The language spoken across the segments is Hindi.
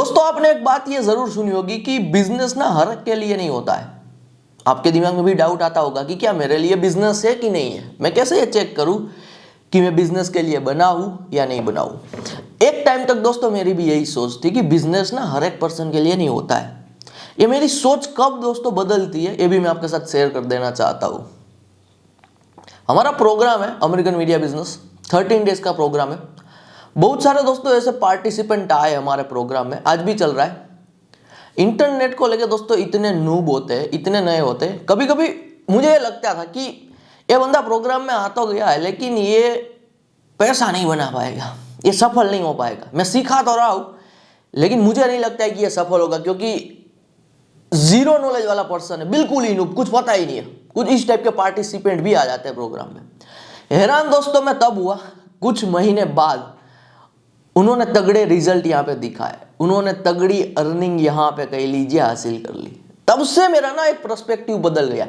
दोस्तों आपने एक बात ये जरूर सुनी होगी कि बिजनेस ना हर एक के लिए नहीं होता है। आपके दिमाग में भी डाउट आता होगा कि क्या मेरे लिए बिजनेस है कि नहीं है, मैं कैसे ये चेक करूं कि मैं बिजनेस के लिए बना हूं या नहीं बना हूं। एक टाइम तक दोस्तों मेरी भी यही सोच थी कि बिजनेस ना हर एक पर्सन के लिए नहीं होता है। ये मेरी सोच कब दोस्तों बदलती है ये भी मैं आपके साथ शेयर कर देना चाहता हूं। हमारा प्रोग्राम है अमेरिकन मीडिया बिजनेस, 13 डेज का प्रोग्राम है। बहुत सारे दोस्तों ऐसे पार्टिसिपेंट आए हमारे प्रोग्राम में, आज भी चल रहा है। इंटरनेट को लेके दोस्तों इतने नूब होते हैं, इतने नए होते हैं। कभी कभी मुझे ये लगता था कि ये बंदा प्रोग्राम में आ तो गया है लेकिन ये पैसा नहीं बना पाएगा, ये सफल नहीं हो पाएगा। मैं सीखा तो रहा हूं लेकिन मुझे नहीं लगता है कि ये सफल होगा, क्योंकि जीरो नॉलेज वाला पर्सन है, बिल्कुल ही नूब, कुछ पता ही नहीं है। कुछ इस टाइप के पार्टिसिपेंट भी आ जाते हैं प्रोग्राम में। हैरान दोस्तों मैं तब हुआ कुछ महीने बाद उन्होंने तगड़े रिजल्ट यहाँ पे दिखाए, उन्होंने तगड़ी अर्निंग यहाँ पे कह लीजिए हासिल कर ली। तब से मेरा ना एक पर्सपेक्टिव बदल गया।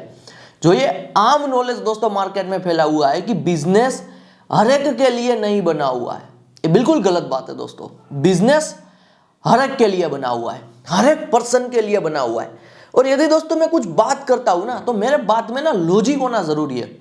जो ये आम नॉलेज दोस्तों मार्केट में फैला हुआ है कि बिजनेस हर एक के लिए नहीं बना हुआ है, ये बिल्कुल गलत बात है दोस्तों। बिजनेस हर एक के लिए बना हुआ है, हर एक पर्सन के लिए बना हुआ है। और यदि दोस्तों मैं कुछ बात करता हूं ना तो मेरे बात में ना लॉजिक होना जरूरी है।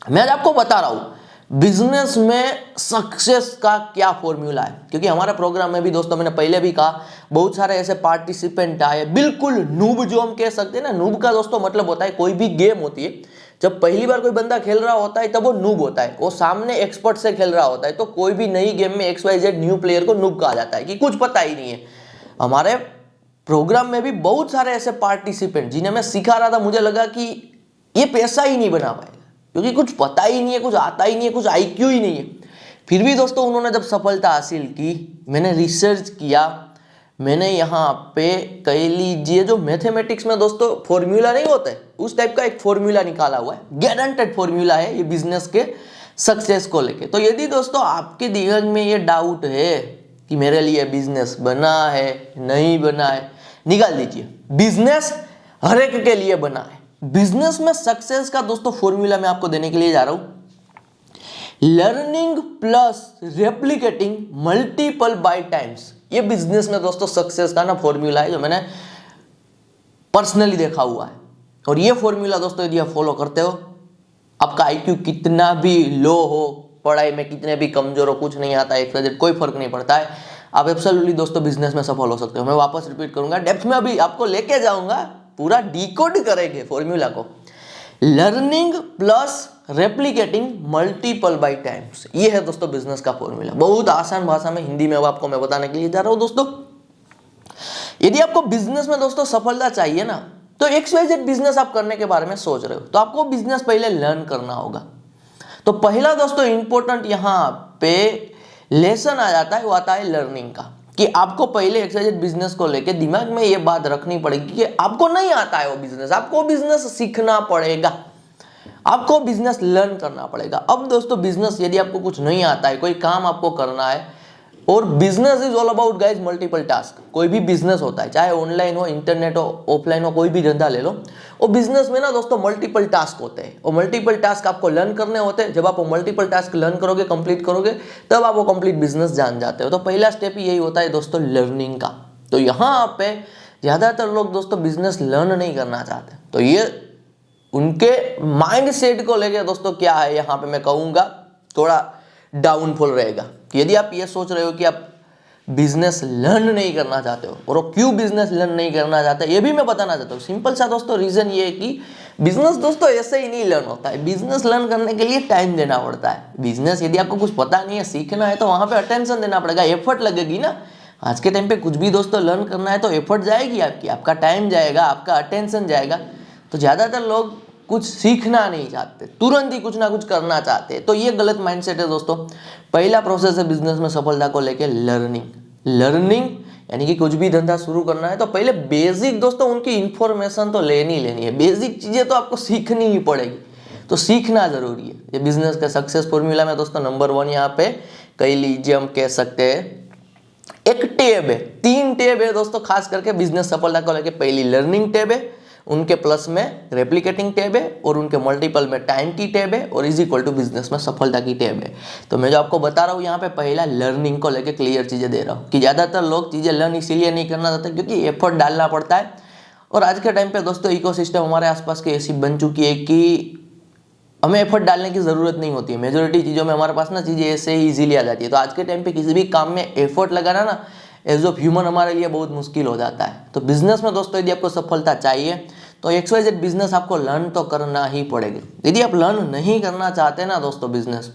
मैं आज आपको बता रहा हूं बिजनेस में सक्सेस का क्या फॉर्मूला है, क्योंकि हमारे प्रोग्राम में भी दोस्तों मैंने पहले भी कहा बहुत सारे ऐसे पार्टिसिपेंट आए, बिल्कुल नूब जो हम कह सकते हैं ना। नूब का दोस्तों मतलब होता है कोई भी गेम होती है, जब पहली बार कोई बंदा खेल रहा होता है तब वो नूब होता है, वो सामने एक्सपर्ट से खेल रहा होता है। तो कोई भी नई गेम में XYZ न्यू प्लेयर को नूब कहा जाता है कि कुछ पता ही नहीं है। हमारे प्रोग्राम में भी बहुत सारे ऐसे पार्टिसिपेंट जिन्हें मैं सिखा रहा था, मुझे लगा कि ये पैसा ही नहीं बना पाएगा क्योंकि कुछ पता ही नहीं है, कुछ आता ही नहीं है, कुछ IQ ही नहीं है। फिर भी दोस्तों उन्होंने जब सफलता हासिल की, मैंने रिसर्च किया, मैंने यहाँ पे कह लीजिए जो मैथमेटिक्स में दोस्तों फॉर्मूला नहीं होते उस टाइप का एक फॉर्मूला निकाला हुआ है, गारंटेड फॉर्मूला है ये बिजनेस के सक्सेस को लेके। तो यदि दोस्तों आपके दिमाग में ये डाउट है कि मेरे लिए बिजनेस बना है नहीं बना है, निकाल दीजिए। बिजनेस हर एक के लिए बना है। बिजनेस में सक्सेस का दोस्तों फॉर्मूला मैं आपको देने के लिए जा रहा हूं, learning plus replicating multiple by times. ये बिजनेस में दोस्तों सक्सेस का ना फॉर्मूला है जो मैंने पर्सनली देखा हुआ है। और ये फॉर्मूला दोस्तों यदि आप फॉलो करते हो, आपका IQ कितना भी लो हो, पढ़ाई में कितने भी कमजोर हो, कुछ नहीं आता है, कोई फर्क नहीं पड़ता है, आप एब्सोल्युटली दोस्तों बिजनेस में सफल हो सकते हो। मैं वापस रिपीट करूंगा, डेप्थ में अभी आपको लेके जाऊंगा, पूरा डिकोड करेंगे फॉर्मूला को। Learning plus replicating multiple by times, ये है दोस्तों बिजनेस का फॉर्मूला। बहुत आसान भाषा में हिंदी में आपको मैं बताने के लिए जा रहा हूं दोस्तों। यदि आपको बिजनेस में दोस्तों सफलता चाहिए ना, तो XYZ बिजनेस आप करने के बारे में सोच रहे हो तो आपको बिजनेस पहले लर्न करना होगा। तो पहला दोस्तों इंपॉर्टेंट यहाँ पे लेसन आ जाता है, वो आता है लर्निंग का, कि आपको पहले XYZ बिजनेस को लेके दिमाग में ये बात रखनी पड़ेगी कि आपको नहीं आता है वो बिजनेस, आपको बिजनेस सीखना पड़ेगा, आपको बिजनेस लर्न करना पड़ेगा। अब दोस्तों बिजनेस यदि आपको कुछ नहीं आता है, कोई काम आपको करना है, और business is all about guys multiple task. कोई भी बिजनेस होता है, चाहे ऑनलाइन हो, इंटरनेट हो, ऑफलाइन हो, कोई भी धंधा ले लो, और बिजनेस में ना दोस्तों मल्टीपल टास्क होते हैं और मल्टीपल टास्क आपको लर्न करने होते हैं। जब आप मल्टीपल टास्क लर्न करोगे, कंप्लीट करोगे, तब आप वो कंप्लीट बिजनेस जान जाते हो। तो पहला स्टेप ही यही होता है दोस्तों लर्निंग का। तो यहाँ पे ज्यादातर लोग दोस्तों बिजनेस लर्न नहीं करना चाहते, तो ये उनके माइंड सेट को लेकर दोस्तों क्या है, यहाँ पे मैं कहूँगा थोड़ा डाउनफॉल रहेगा। यदि आप ये सोच रहे हो कि आप बिजनेस लर्न नहीं करना चाहते हो, और क्यों बिजनेस लर्न नहीं करना चाहते ये भी मैं बताना चाहता हूँ। सिंपल सा दोस्तों रीजन ये है कि बिजनेस दोस्तों ऐसे ही नहीं लर्न होता है। बिजनेस लर्न करने के लिए टाइम देना पड़ता है। बिजनेस यदि आपको कुछ पता नहीं है, सीखना है, तो वहां पे अटेंशन देना पड़ेगा, एफर्ट लगेगी ना। आज के टाइम पे कुछ भी दोस्तों लर्न करना है तो एफर्ट जाएगी आपकी, आपका टाइम जाएगा, आपका अटेंशन जाएगा। तो ज्यादातर लोग कुछ सीखना नहीं चाहते, तुरंत ही कुछ ना कुछ करना चाहते हैं। तो ये गलत माइंडसेट है दोस्तों। पहला प्रोसेस है बिजनेस में सफलता को लेके लर्निंग। लर्निंग यानी कि कुछ भी धंधा शुरू करना है तो पहले बेसिक दोस्तों उनकी इंफॉर्मेशन तो लेनी है। बेसिक चीजें तो आपको सीखनी ही पड़ेगी, तो सीखना जरूरी है। ये बिजनेस का सक्सेस फॉर्मूला में दोस्तों नंबर 1 यहाँ पे कह लीजिए हम कह सकते हैं एक टेब है, 3 टेब है दोस्तों, खास करके बिजनेस सफलता को लेके। पहली लर्निंग टेब है, उनके प्लस में रेप्लिकेटिंग टैब है और उनके मल्टीपल में टाइम की टैब है और इज इक्वल टू बिजनेस में सफलता की टैब है। तो मैं जो आपको बता रहा हूँ यहाँ पे पहला लर्निंग को लेके क्लियर चीज़ें दे रहा हूँ कि ज़्यादातर लोग चीज़ें लर्न इसीलिए नहीं करना चाहते क्योंकि एफर्ट डालना पड़ता है। और आज के टाइम पे दोस्तों इकोसिस्टम हमारे आसपास की ऐसी बन चुकी है कि हमें एफर्ट डालने की ज़रूरत नहीं होती है। मेजोरिटी चीज़ों में हमारे पास ना चीज़ें ऐसे ही इजीली आ जाती है। तो आज के टाइम पे किसी भी काम में एफर्ट लगाना ना एज ऑफ ह्यूमन हमारे लिए बहुत मुश्किल हो जाता है। तो बिजनेस में दोस्तों यदि आपको सफलता चाहिए तो XYZ बिजनेस आपको लर्न तो करना ही पड़ेगा। यदि आप लर्न नहीं करना चाहते ना दोस्तों बिजनेस,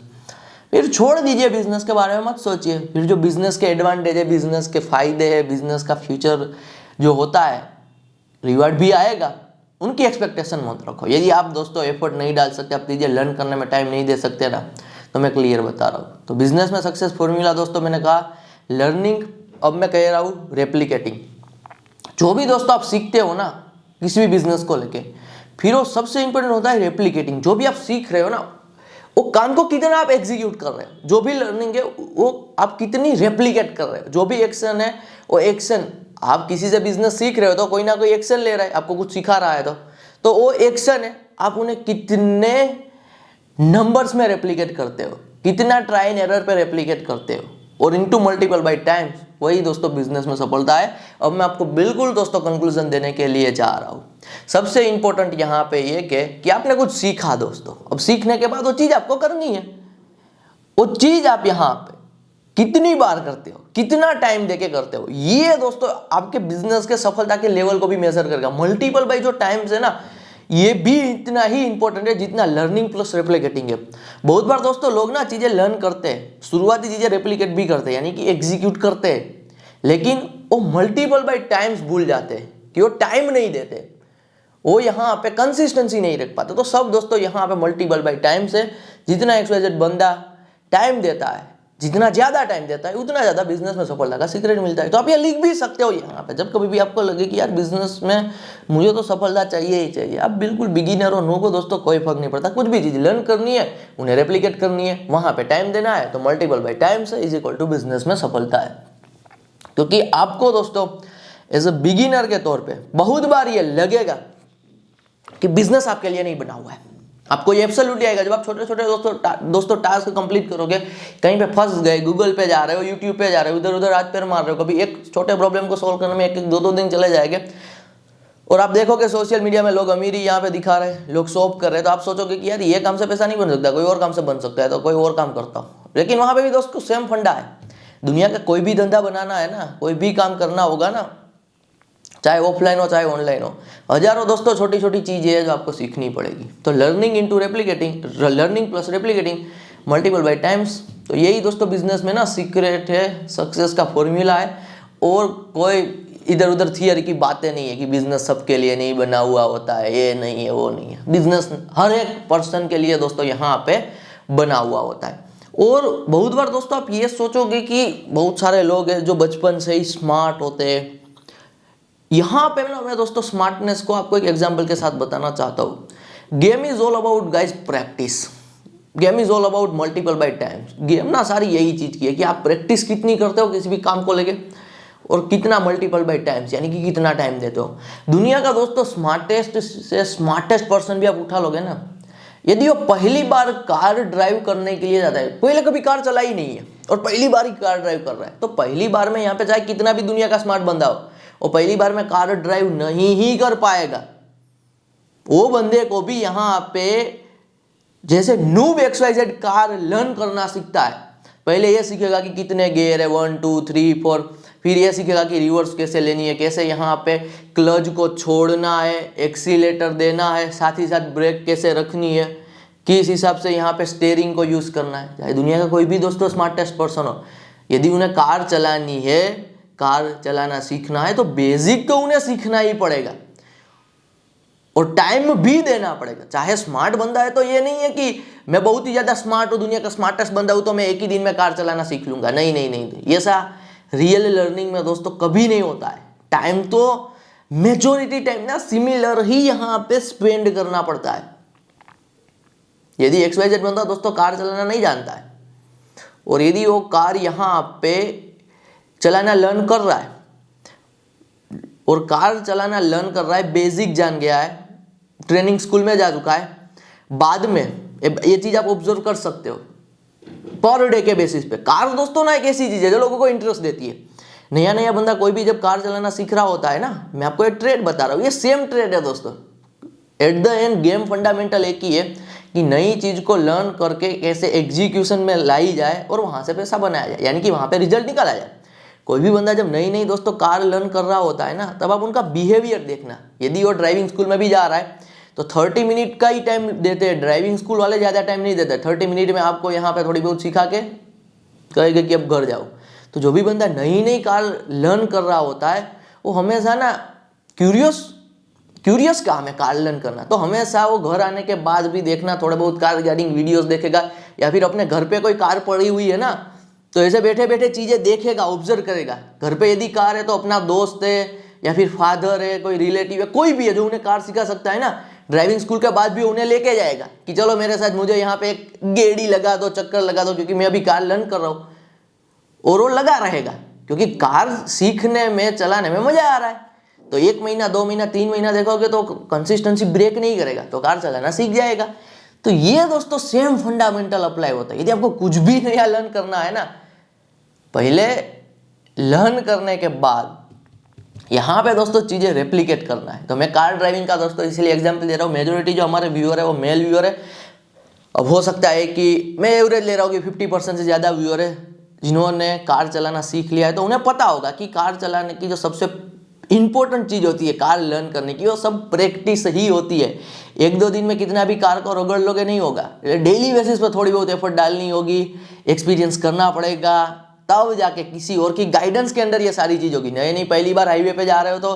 फिर छोड़ दीजिए, बिजनेस के बारे में मत सोचिए। फिर जो बिजनेस के एडवांटेज है, बिजनेस के फायदे है, बिजनेस का फ्यूचर जो होता है, रिवार्ड भी आएगा, उनकी एक्सपेक्टेशन मत रखो। यदि आप दोस्तों एफर्ट नहीं डाल सकते, आप चीज़ें लर्न करने में टाइम नहीं दे सकते ना, तो मैं क्लियर बता रहा हूँ। तो बिजनेस में सक्सेस फॉर्मूला दोस्तों मैंने कहा लर्निंग, अब मैं कह रहा हूँ रेप्लिकेटिंग। जो भी दोस्तों आप सीखते हो ना किसी भी बिजनेस को लेके, फिर वो सबसे इंपॉर्टेंट होता है रेप्लिकेटिंग। जो भी आप सीख रहे हो ना, वो काम को कितना आप एग्जीक्यूट कर रहे हो, जो भी लर्निंग है वो आप कितनी रेप्लिकेट कर रहे हो। जो भी एक्शन है वो एक्शन, आप किसी से बिजनेस सीख रहे हो तो कोई ना कोई एक्शन ले रहा है, आपको कुछ सिखा रहा है, तो वो एक्शन है, आप उन्हें कितने नंबर्स में रेप्लिकेट करते हो, कितना ट्राई एंड एरर पे रेप्लिकेट करते हो और इनटू मल्टीपल बाय टाइम्स, वही दोस्तों बिजनेस में सफलता है। अब मैं आपको बिल्कुल दोस्तों कंक्लूजन देने के लिए जा रहा हूँ। सबसे इंपॉर्टेंट यहाँ पे ये कि आपने कुछ सीखा दोस्तों, अब सीखने के बाद वो चीज आपको करनी है। वो चीज आप यहाँ पे कितनी बार करते हो, कितना टाइम देके करते हो, ये दोस्तों आपके बिजनेस के सफलता के लेवल को भी मेजर करेगा। मल्टीपल बाय जो टाइम्स है ना, ये भी इतना ही इंपॉर्टेंट है जितना लर्निंग प्लस रेप्लिकेटिंग है। बहुत बार दोस्तों लोग ना चीजें लर्न करते हैं, शुरुआती चीजें रेप्लिकेट भी करते हैं, यानी कि एग्जीक्यूट करते हैं, लेकिन वो मल्टीपल बाय टाइम्स भूल जाते हैं कि वो टाइम नहीं देते, वो यहाँ पे कंसिस्टेंसी नहीं रख पाते। तो सब दोस्तों यहाँ पे मल्टीपल बाय टाइम्स है। जितना XYZ बंदा टाइम देता है, जितना ज्यादा टाइम देता है, उतना ज्यादा बिजनेस में सफलता का सीक्रेट मिलता है। तो आप ये लिख भी सकते हो यहाँ पे, जब कभी भी आपको लगे कि यार बिजनेस में मुझे तो सफलता चाहिए ही चाहिए। आप बिल्कुल बिगिनर हो, नो को दोस्तों कोई फर्क नहीं पड़ता, कुछ भी चीज लर्न करनी है, उन्हें रेप्लिकेट करनी है, वहां पे टाइम देना है, तो multiple by times is equal to business में सफलता है। क्योंकि आपको दोस्तों एज अ बिगिनर के तौर पे बहुत बार ये लगेगा कि बिजनेस आपके लिए नहीं बना हुआ है, आपको ये एब्सोल्युटली आएगा। जब आप छोटे छोटे दोस्तों टास्क कंप्लीट करोगे, कहीं पे फंस गए, गूगल पे जा रहे हो, यूट्यूब पे जा रहे हो, इधर उधर हाथ पैर मार रहे हो, कभी एक छोटे प्रॉब्लम को सोल्व करने में एक दो दिन चले जाएंगे, और आप देखोगे सोशल मीडिया में लोग अमीरी यहाँ पे दिखा रहे हैं, लोग शॉप कर रहे हैं, तो आप सोचोगे कि यार ये काम से पैसा नहीं बन सकता, कोई और काम से बन सकता है, तो कोई और काम करता हूँ। लेकिन वहां पे भी दोस्तों सेम फंडा है। दुनिया का कोई भी धंधा बनाना है ना, कोई भी काम करना होगा ना, चाहे ऑफलाइन हो चाहे ऑनलाइन हो, हजारों दोस्तों छोटी छोटी चीजें है जो आपको सीखनी पड़ेगी। तो learning into replicating, learning plus replicating multiple by times, तो यही दोस्तों बिजनेस में ना सीक्रेट है, सक्सेस का फॉर्मूला है। और कोई इधर उधर थियरी की बातें नहीं है कि बिजनेस सबके लिए नहीं बना हुआ होता है, ये नहीं है वो नहीं है। बिजनेस हर एक पर्सन के लिए दोस्तों यहाँ पे बना हुआ होता है। और बहुत बार दोस्तों आप ये सोचोगे कि बहुत सारे लोग हैं जो बचपन से ही स्मार्ट होते हैं। यहाँ पे ना मैं दोस्तों स्मार्टनेस को आपको एक एग्जांपल के साथ बताना चाहता हूँ। Game is all about guys practice, game is all about multiple by times. Game ना सारी यही चीज की है कि आप प्रैक्टिस कितनी करते हो किसी भी काम को लेके, और कितना मल्टीपल बाय टाइम्स, यानी कि कितना टाइम देते हो। दुनिया का दोस्तों स्मार्टेस्ट से स्मार्टेस्ट पर्सन भी आप उठा लोगे ना, यदि वो पहली बार कार ड्राइव करने के लिए जाता है, पहले कभी कार चलाई नहीं है और पहली बार ही कार ड्राइव कर रहा है, तो पहली बार में यहाँ पे चाहे कितना भी दुनिया का स्मार्ट बंदा हो, वो पहली बार में कार ड्राइव नहीं ही कर पाएगा। वो बंदे को भी यहाँ पे जैसे नूब XYZ कार लर्न करना सीखता है, पहले ये सीखेगा कि कितने गियर है, 1 2 3 4, फिर ये सीखेगा कि रिवर्स कैसे लेनी है, कैसे यहाँ पे क्लच को छोड़ना है, एक्सीलेटर देना है, साथ ही साथ ब्रेक कैसे रखनी है, किस हिसाब से यहाँ पे स्टेयरिंग को यूज करना है। चाहे दुनिया का कोई भी दोस्तों स्मार्टेस्ट पर्सन हो, यदि उन्हें कार चलानी है, कार चलाना सीखना है, तो बेसिक तो उन्हें सीखना ही पड़ेगा और टाइम भी देना पड़ेगा। चाहे स्मार्ट बंदा है तो ये नहीं है कि मैं बहुत ही ज्यादा स्मार्ट हूं, दुनिया का स्मार्टेस्ट बंदा हूं, तो मैं एक ही दिन में कार चलाना सीख लूंगा। नहीं नहीं नहीं, ये सा रियल लर्निंग में दोस्तों कभी नहीं होता है। टाइम तो मेजोरिटी टाइम ना सिमिलर ही यहां पे स्पेंड करना पड़ता है। यदि XYZ बंदा दोस्तों कार चलाना नहीं जानता है और यदि वो कार यहां पे चलाना लर्न कर रहा है और कार चलाना लर्न कर रहा है, बेसिक जान गया है, ट्रेनिंग स्कूल में जा चुका है, बाद में ये चीज आप ऑब्जर्व कर सकते हो पर डे के बेसिस पे। कार दोस्तों ना एक ऐसी चीज है जो लोगों को इंटरेस्ट देती है। नया नया बंदा कोई भी जब कार चलाना सीख रहा होता है ना, मैं आपको एक ट्रेड बता रहा हूँ, ये सेम ट्रेड है दोस्तों। At the end game fundamental एक ही है कि नई चीज को लर्न करके कैसे एग्जीक्यूशन में लाई जाए और वहां से पैसा बनाया जाए, यानी कि वहां पे रिजल्ट निकाला जाए। कोई भी बंदा जब नई नई दोस्तों कार लर्न कर रहा होता है ना, तब आप उनका बिहेवियर देखना। यदि वो ड्राइविंग स्कूल में भी जा रहा है तो 30 मिनट का ही टाइम देते हैं, ड्राइविंग स्कूल वाले ज़्यादा टाइम नहीं देते। 30 मिनट में आपको यहाँ पे थोड़ी बहुत सिखा के कहेंगे कि अब घर जाओ। तो जो भी बंदा नई नई कार लर्न कर रहा होता है वो हमेशा ना क्यूरियस काम है कार लर्न करना, तो हमेशा वो घर आने के बाद भी देखना, थोड़ा बहुत कार रिगार्डिंग वीडियोस देखेगा, या फिर अपने घर पे कोई कार पड़ी हुई है ना तो ऐसे बैठे बैठे चीज़ें देखेगा, ऑब्जर्व करेगा। घर पे यदि कार है तो अपना दोस्त है या फिर फादर है, कोई रिलेटिव है, कोई भी है जो उन्हें कार सिखा सकता है ना, ड्राइविंग स्कूल के बाद भी उन्हें लेके जाएगा कि चलो मेरे साथ, मुझे यहाँ पे एक गेड़ी लगा दो, चक्कर लगा दो, क्योंकि मैं अभी कार लर्न कर रहा हूँ। और वो लगा रहेगा क्योंकि कार सीखने में, चलाने में मजा आ रहा है। तो 1 महीना 2 महीना 3 महीना देखोगे तो कंसिस्टेंसी ब्रेक नहीं करेगा तो कार चलाना सीख जाएगा। तो ये दोस्तों सेम फंडामेंटल अप्लाई होता है। यदि आपको कुछ भी नया लर्न करना है ना, पहले लर्न करने के बाद यहाँ पे दोस्तों चीजें रेप्लिकेट करना है। तो मैं कार ड्राइविंग का दोस्तों इसलिए एग्जांपल दे रहा हूँ। मेजोरिटी जो हमारे व्यूअर है वो मेल व्यूअर है। अब हो सकता है कि मैं एवरेज ले रहा हूँ कि 50% से ज़्यादा व्यूअर है जिन्होंने कार चलाना सीख लिया है, तो उन्हें पता होगा कि कार चलाने की जो सबसे इंपॉर्टेंट चीज़ होती है कार लर्न करने की, वो सब प्रैक्टिस ही होती है। 1-2 दिन में कितना भी कार को रगड़ लोगे नहीं होगा, डेली बेसिस पर थोड़ी बहुत एफर्ट डालनी होगी, एक्सपीरियंस करना पड़ेगा, तब जाके किसी और की गाइडेंस के अंदर ये सारी चीज़ होगी। नई नई पहली बार हाईवे पे जा रहे हो तो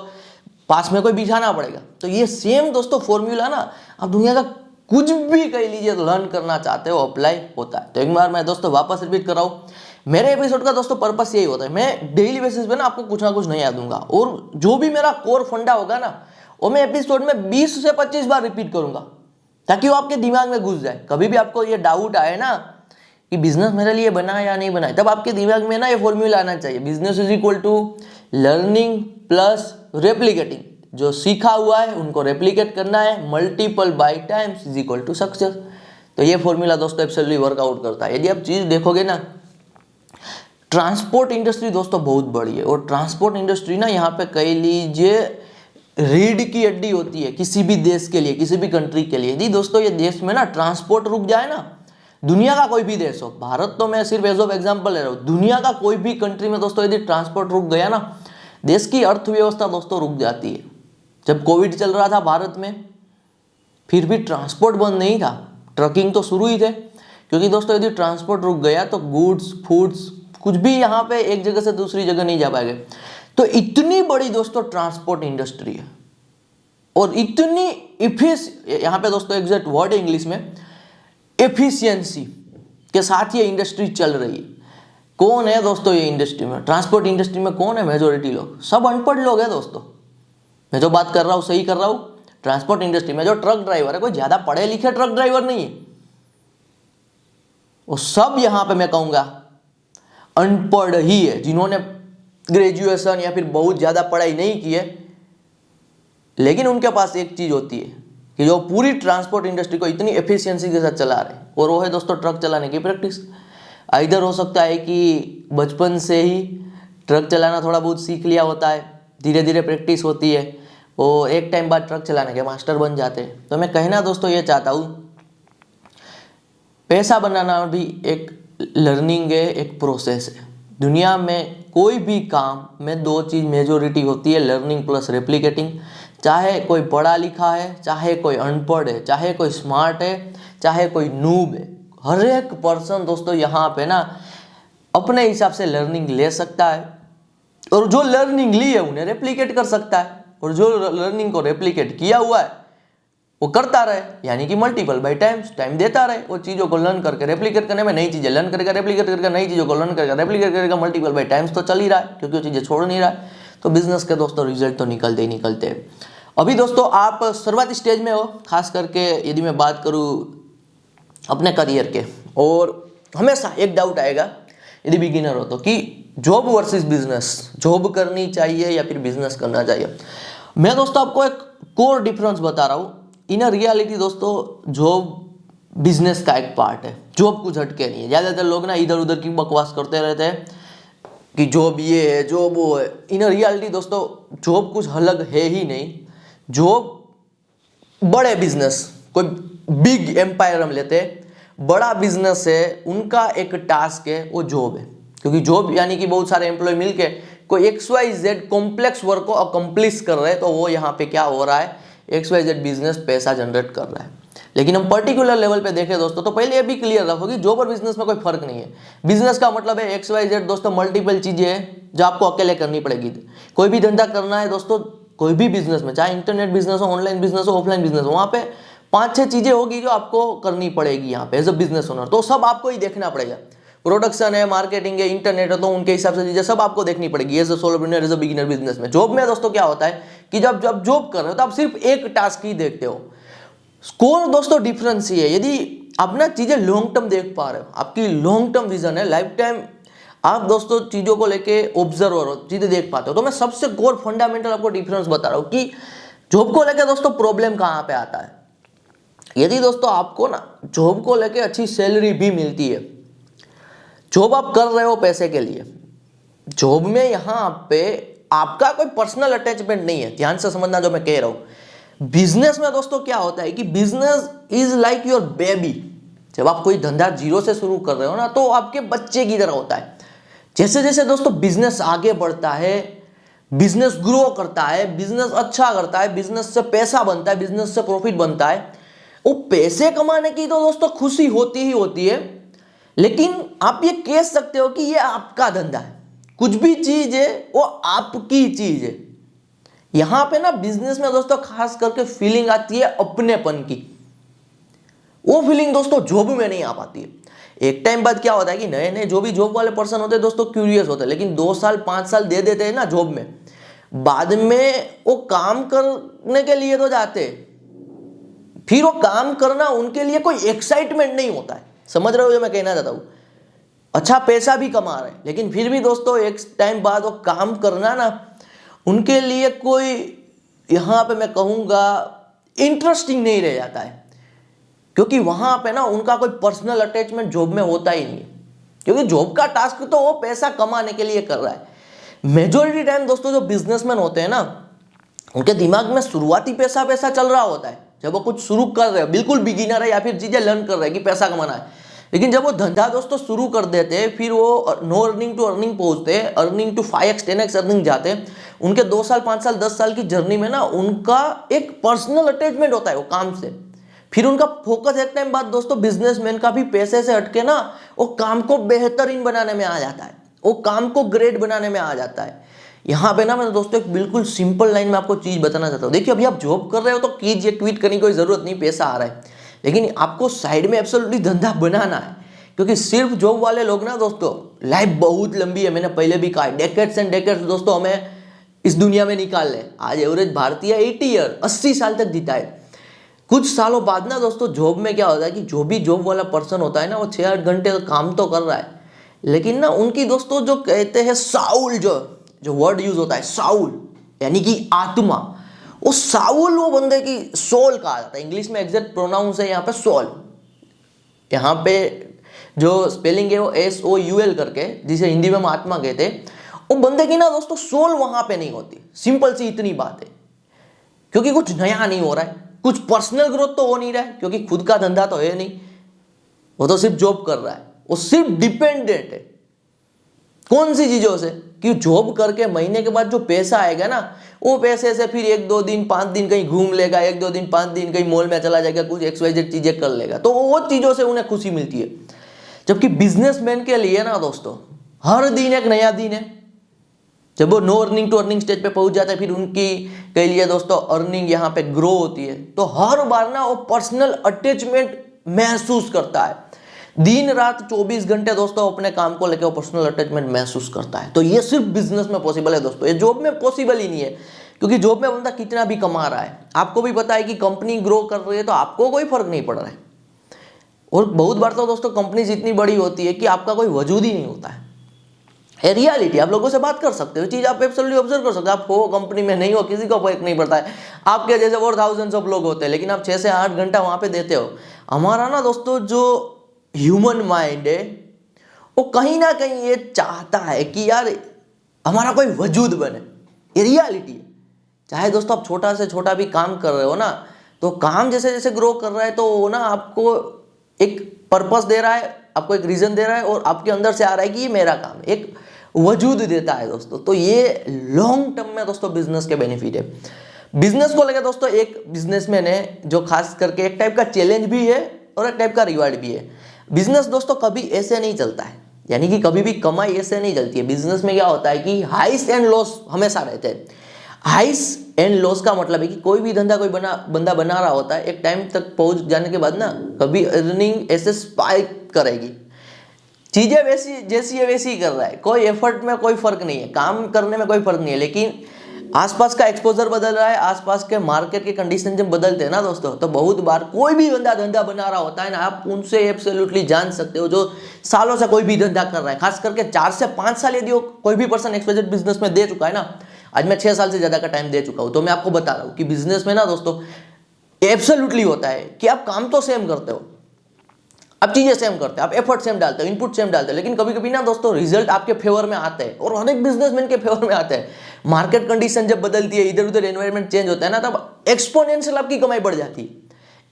पास में कोई बिठाना पड़ेगा। तो ये सेम दोस्तों फॉर्मूला ना आप दुनिया का कुछ भी कह लीजिए लर्न करना चाहते हो अप्लाई होता है। तो एक बार मैं दोस्तों वापस रिपीट कर रहा हूँ, मेरे एपिसोड का दोस्तों पर्पस यही होता है, मैं डेली बेसिस पे ना आपको कुछ ना कुछ नया दूंगा, और जो भी मेरा कोर फंडा होगा ना वो मैं एपिसोड में 20 से 25 बार रिपीट करूंगा, ताकि वो आपके दिमाग में घुस जाए। कभी भी आपको ये डाउट आए ना कि बिजनेस मेरे लिए बना या नहीं बना, तब आपके दिमाग में ना ये फॉर्मूला आना चाहिए, business is equal to learning plus replicating. जो सीखा हुआ है उनको रेप्लिकेट करना है, multiple by times is equal to success. तो ये फॉर्मूला दोस्तों एब्सोल्युटली वर्कआउट करता है। यदि आप चीज देखोगे ना, ट्रांसपोर्ट इंडस्ट्री दोस्तों बहुत बड़ी है, और ट्रांसपोर्ट इंडस्ट्री ना यहाँ पे कह लीजिए रीढ़ की हड्डी होती है किसी भी देश के लिए, किसी भी कंट्री के लिए। यदि दोस्तों ये देश में ना ट्रांसपोर्ट रुक जाए ना, दुनिया का कोई भी देश हो, भारत तो मैं सिर्फ एज ऑफ एग्जांपल ले रहा हूँ, दुनिया का कोई भी कंट्री में दोस्तों यदि ट्रांसपोर्ट रुक गया ना, देश की अर्थव्यवस्था दोस्तों रुक जाती है। जब कोविड चल रहा था भारत में, फिर भी ट्रांसपोर्ट बंद नहीं था, ट्रकिंग तो शुरू ही थे, क्योंकि दोस्तों यदि ट्रांसपोर्ट रुक गया तो गुड्स, फूड्स, कुछ भी यहाँ पे एक जगह से दूसरी जगह नहीं जा पाएंगे। तो इतनी बड़ी दोस्तों ट्रांसपोर्ट इंडस्ट्री है, और इतनी यहाँ पे दोस्तों एग्जैक्ट वर्ड है इंग्लिश में, एफिशिएंसी के साथ ये इंडस्ट्री चल रही है। कौन है दोस्तों ये इंडस्ट्री में, ट्रांसपोर्ट इंडस्ट्री में कौन है? मेजोरिटी लोग, सब अनपढ़ लोग हैं दोस्तों। मैं जो बात कर रहा हूँ सही कर रहा हूँ। ट्रांसपोर्ट इंडस्ट्री में जो ट्रक ड्राइवर है, कोई ज्यादा पढ़े लिखे ट्रक ड्राइवर नहीं है, वो सब यहाँ पे मैं कहूँगा अनपढ़ ही है, जिन्होंने ग्रेजुएशन या फिर बहुत ज्यादा पढ़ाई नहीं की है, लेकिन उनके पास एक चीज होती है कि जो पूरी ट्रांसपोर्ट इंडस्ट्री को इतनी एफिशिएंसी के साथ चला रहे हैं, और वो है दोस्तों ट्रक चलाने की प्रैक्टिस। इधर हो सकता है कि बचपन से ही ट्रक चलाना थोड़ा बहुत सीख लिया होता है, धीरे धीरे प्रैक्टिस होती है, और एक टाइम बाद ट्रक चलाने के मास्टर बन जाते हैं। तो मैं कहना दोस्तों ये चाहता हूँ, पैसा बनाना भी एक लर्निंग है, एक प्रोसेस है। दुनिया में कोई भी काम में 2 चीज़ मेजोरिटी होती है, लर्निंग प्लस रेप्लिकेटिंग। चाहे कोई पढ़ा लिखा है, चाहे कोई अनपढ़ है, चाहे कोई स्मार्ट है, चाहे कोई नूब है, हर एक पर्सन दोस्तों यहाँ पे ना अपने हिसाब से लर्निंग ले सकता है, और जो लर्निंग ली है उन्हें रेप्लिकेट कर सकता है, और जो लर्निंग को रेप्लिकेट किया हुआ है वो करता रहे, यानी कि मल्टीपल बाय टाइम्स टाइम देता रहे। वो चीज़ों को लर्न करके रेप्लिकेट करने में, नई चीज़ें लर्न करेगा, रेप्लिकेट करेगा, नई चीज़ों को लर्न करेगा, रेप्लिकेट करेगा, मल्टीपल बाय टाइम्स तो चल ही रहा है, क्योंकि वो चीज़ें छोड़ नहीं रहा है। तो बिजनेस के दोस्तों रिजल्ट तो निकलते ही निकलते हैं। अभी दोस्तों आप शुरुआती स्टेज में हो, खास करके यदि मैं बात करूँ अपने करियर के, और हमेशा एक डाउट आएगा यदि बिगिनर हो तो, कि जॉब वर्सेस बिजनेस, जॉब करनी चाहिए या फिर बिजनेस करना चाहिए। मैं दोस्तों आपको एक कोर डिफरेंस बता रहा हूँ। इन रियलिटी दोस्तों जॉब बिजनेस का एक पार्ट है, जॉब कुछ हटके नहीं है। ज़्यादातर लोग ना इधर उधर की बकवास करते रहते हैं कि जॉब ये है जॉब वो है। इन रियलिटी दोस्तों जॉब कुछ अलग है ही नहीं। जॉब बड़े बिजनेस, कोई बिग एम्पायर हम लेते हैं, बड़ा बिजनेस है, उनका एक टास्क है वो जॉब है। क्योंकि जॉब यानी कि बहुत सारे एम्प्लॉय मिलके कोई XYZ कॉम्प्लेक्स वर्क को अकम्प्लिश कर रहे हैं, तो वो यहाँ पे क्या हो रहा है, XYZ बिजनेस पैसा जनरेट कर रहा है। लेकिन हम पर्टिकुलर लेवल पे देखें दोस्तों, तो पहले ये भी क्लियर रखो कि जॉब और बिजनेस में कोई फर्क नहीं है। बिजनेस का मतलब है XYZ दोस्तों मल्टीपल चीजें हैं जो आपको अकेले करनी पड़ेगी। कोई भी धंधा करना है दोस्तों, कोई भी बिजनेस में, चाहे इंटरनेट बिजनेस हो, ऑनलाइन बिजनेस हो, ऑफलाइन बिजनेस हो, वहाँ पे 5-6 चीजें होगी जो आपको करनी पड़ेगी यहाँ पे एज अ बिजनेस ओनर। तो सब आपको ही देखना पड़ेगा। प्रोडक्शन है, मार्केटिंग है, इंटरनेट है, तो उनके हिसाब से चीजें सब आपको देखनी पड़ेगी as a solopreneur, as a beginner business में। जॉब में दोस्तों क्या होता है कि जब जब जॉब कर रहे हो तो आप सिर्फ एक टास्क ही देखते हो। स्कोर दोस्तों डिफरेंस ही है। यदि आप ना चीजें लॉन्ग टर्म देख पा रहे हो, आपकी लॉन्ग टर्म विजन है, लाइफ टाइम आप दोस्तों चीजों को लेके ऑब्जर्वर हो, चीजें देख पाते हो, तो मैं सबसे कोर फंडामेंटल आपको डिफरेंस बता रहा हूं कि जॉब को लेके दोस्तों प्रॉब्लम कहां पे आता है। यदि दोस्तों आपको ना जॉब को लेके अच्छी सैलरी भी मिलती है, जॉब आप कर रहे हो पैसे के लिए, जॉब में यहां पे आपका कोई पर्सनल अटैचमेंट नहीं है। ध्यान से समझना जो मैं कह रहा हूं। बिजनेस में दोस्तों क्या होता है कि business is like your baby. जब आप कोई धंधा जीरो से शुरू कर रहे हो ना, तो आपके बच्चे की तरह होता है। जैसे जैसे दोस्तों बिजनेस आगे बढ़ता है, बिजनेस ग्रो करता है, बिजनेस अच्छा करता है, बिजनेस से पैसा बनता है, बिजनेस से प्रॉफिट बनता है, वो पैसे कमाने की तो दोस्तों खुशी होती ही होती है। लेकिन आप ये कह सकते हो कि ये आपका धंधा है, कुछ भी चीज है वो आपकी चीज है। यहां पे ना बिजनेस में दोस्तों खास करके फीलिंग आती है अपनेपन की। वो फीलिंग दोस्तों जॉब में नहीं आ पाती है। एक टाइम बाद क्या होता है कि नए नए जो भी जॉब वाले पर्सन होते हैं दोस्तों क्यूरियस होते हैं, लेकिन 2 साल 5 साल दे देते हैं ना जॉब में, बाद में वो काम करने के लिए तो जाते हैं, फिर वो काम करना उनके लिए कोई एक्साइटमेंट नहीं होता है। समझ रहे हो जो मैं कहना चाहता हूं। अच्छा पैसा भी कमा रहे हैं, लेकिन फिर भी दोस्तों एक टाइम बाद वो काम करना ना उनके लिए कोई, यहां पे मैं कहूंगा, इंटरेस्टिंग नहीं रह जाता है। क्योंकि वहां पे ना उनका कोई पर्सनल अटैचमेंट जॉब में होता ही नहीं है। क्योंकि जॉब का टास्क तो वो पैसा कमाने के लिए कर रहा है। मेजोरिटी टाइम दोस्तों जो बिजनेसमैन होते हैं ना, उनके दिमाग में शुरुआती पैसा पैसा चल रहा होता है। जब वो कुछ शुरू कर रहे हैं, बिल्कुल बिगिनर है या फिर चीजें लर्न कर रहे हैं कि पैसा कमाना है, लेकिन जब वो धंधा दोस्तों शुरू कर देते हैं, फिर वो नो अर्निंग टू अर्निंग पहुंचते हैं, earning to 5x 10x earning जाते हैं। उनके 2 साल 5 साल 10 साल की जर्नी में ना उनका एक पर्सनल अटैचमेंट होता है वो काम से। फिर उनका फोकस एक टाइम बाद दोस्तों बिजनेसमैन का भी पैसे से हटके ना वो काम को बेहतरीन बनाने में आ जाता है, वो काम को ग्रेट बनाने में आ जाता है। यहाँ पे ना मैं दोस्तों एक बिल्कुल सिंपल लाइन में आपको चीज बताना चाहता हूँ। देखिए अभी आप जॉब कर रहे हो तो कीजिए, क्विट करने की कोई जरूरत नहीं, पैसा आ रहा है, लेकिन आपको साइड में एब्सोल्युटली धंधा बनाना है। क्योंकि सिर्फ जॉब वाले लोग ना दोस्तों, लाइफ बहुत लंबी है, मैंने पहले भी कहा, डेकेड्स एंड डेकेड्स दोस्तों हमें इस दुनिया में निकाल ले। आज एवरेज भारतीय 80 ईयर 80 साल तक जीता है। कुछ सालों बाद ना दोस्तों जॉब में क्या होता है कि जो भी जॉब वाला पर्सन होता है ना, वो 6-8 घंटे काम तो कर रहा है, लेकिन ना उनकी दोस्तों जो कहते हैं साउल, जो वर्ड यूज होता है साउल यानी कि आत्मा, वो साउल वो बंदे की सोल कहा जाता है। इंग्लिश में एग्जैक्ट प्रोनाउंस है यहाँ पे सोल। यहाँ पे जो स्पेलिंग है वो SOUL करके, जिसे हिंदी में हम आत्मा कहते हैं, वो बंदे की ना दोस्तों सोल वहां पे नहीं होती। सिंपल सी इतनी बात है। क्योंकि कुछ नया नहीं हो रहा है, कुछ पर्सनल ग्रोथ तो हो नहीं रहा है, क्योंकि खुद का धंधा तो है नहीं, वो तो सिर्फ जॉब कर रहा है, वो सिर्फ डिपेंडेंट है। कौन सी चीजों से? कि जॉब करके महीने के बाद जो पैसा आएगा ना, वो पैसे से फिर 1-2 दिन 5 दिन कहीं घूम लेगा, 1-2 दिन 5 दिन कहीं मॉल में चला जाएगा, कुछ XYZ चीजें कर लेगा, तो वो चीजों से उन्हें खुशी मिलती है। जबकि बिजनेसमैन के लिए ना दोस्तों हर दिन एक नया दिन है। जब वो no earning to earning stage पे पहुंच जाता है, फिर उनकी के लिए दोस्तों अर्निंग यहाँ पे ग्रो होती है, तो हर बार ना वो पर्सनल अटैचमेंट महसूस करता है। दिन रात 24 घंटे दोस्तों अपने काम को लेकर वो पर्सनल अटैचमेंट महसूस करता है। तो ये सिर्फ बिजनेस में पॉसिबल है दोस्तों, ये जॉब में पॉसिबल ही नहीं है। क्योंकि जॉब में बंदा कितना भी कमा रहा है, आपको भी पता है कि कंपनी ग्रो कर रही है तो आपको कोई फर्क नहीं पड़ रहा है। और बहुत बार तो दोस्तों कंपनी इतनी बड़ी होती है कि आपका कोई वजूद ही नहीं होता है। ये रियलिटी, आप लोगों से बात कर सकते हो, चीज़ आप एब्सोल्युटली ऑब्जर्व कर सकते हो। आप हो कंपनी में नहीं हो, किसी को फर्क नहीं पड़ता है, आपके जैसे और थाउजेंड्स ऑफ लोग होते हैं, लेकिन आप 6 से 8 घंटा वहाँ पे देते हो। हमारा ना दोस्तों जो ह्यूमन माइंड है वो कहीं ना कहीं ये चाहता है कि यार हमारा कोई वजूद बने, ये रियलिटी है। चाहे दोस्तों आप छोटा से छोटा भी काम कर रहे हो ना, तो काम जैसे जैसे ग्रो कर रहा है तो वो ना आपको एक पर्पस दे रहा है, आपको एक रीजन दे रहा है, और आपके अंदर से आ रहा है कि ये मेरा काम है, एक वजूद देता है दोस्तों। तो ये लॉन्ग टर्म में दोस्तों बिजनेस के बेनिफिट है। बिजनेस को लेकर दोस्तों एक बिजनेसमैन है जो खास करके एक टाइप का चैलेंज भी है और एक टाइप का रिवार्ड भी है। बिजनेस दोस्तों कभी ऐसे नहीं चलता है, यानी कि कभी भी कमाई ऐसे नहीं चलती है। बिजनेस में क्या होता है कि हाइस एंड लॉस हमेशा रहते हैं। हाइस एंड लॉस का मतलब है कि कोई भी धंधा कोई बंदा बना रहा होता है, एक टाइम तक पहुंच जाने के बाद ना कभी अर्निंग ऐसे स्पाइक करेगी, चीजें वैसी जैसी है वैसी ही कर रहा है, कोई एफर्ट में कोई फर्क नहीं है, काम करने में कोई फर्क नहीं है, लेकिन आसपास का एक्सपोजर बदल रहा है, आसपास के मार्केट के कंडीशन जब बदलते हैं ना दोस्तों, तो बहुत बार कोई भी बंदा धंधा बना रहा होता है ना, आप उनसे एब्सोल्युटली जान सकते हो जो सालों से कोई भी धंधा कर रहा है, खास करके 4 से 5 साल यदि कोई भी पर्सन एक्सपोजर बिजनेस में दे चुका है ना, आज मैं 6 साल से ज्यादा का टाइम दे चुका हूं, तो मैं आपको बता रहा हूं कि बिजनेस में ना दोस्तों एब्सोल्युटली होता है कि आप काम तो सेम करते हो, आप चीजें सेम करते हैं, आप एफर्ट सेम डालते हो, इनपुट सेम डालते हो, लेकिन कभी कभी ना दोस्तों रिजल्ट आपके फेवर में आते हैं, और हर एक बिजनेसमैन के फेवर में आते हैं। मार्केट कंडीशन जब बदलती है, इधर उधर एनवायरनमेंट चेंज होता है ना, तब एक्सपोनेंशियल आपकी कमाई बढ़ जाती है,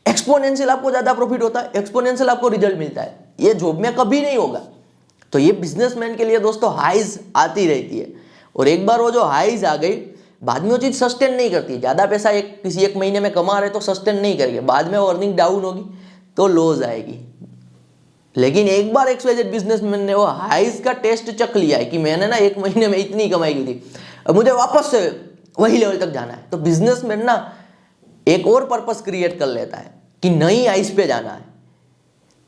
एक्सपोनेंशियल आपको ज्यादा प्रॉफिट होता है, एक्सपोनेंशियल आपको रिजल्ट मिलता है। ये जॉब में कभी नहीं होगा। तो ये बिजनेसमैन के लिए दोस्तों हाइज आती रहती है, और एक बार वो जो हाइज आ गई, बाद में वो चीज सस्टेन नहीं करती। ज्यादा पैसा किसी एक महीने में कमा रहे तो सस्टेन नहीं करेंगे, बाद में वो अर्निंग डाउन होगी तो लॉस आएगी। लेकिन एक बार XYZ बिजनेसमैन ने वो हाइज का टेस्ट चख लिया है कि मैंने ना एक महीने में इतनी कमाई की थी, अब मुझे वापस से वही लेवल तक जाना है, तो बिजनेसमैन ना एक और पर्पस क्रिएट कर लेता है कि नई हाइज पे जाना है।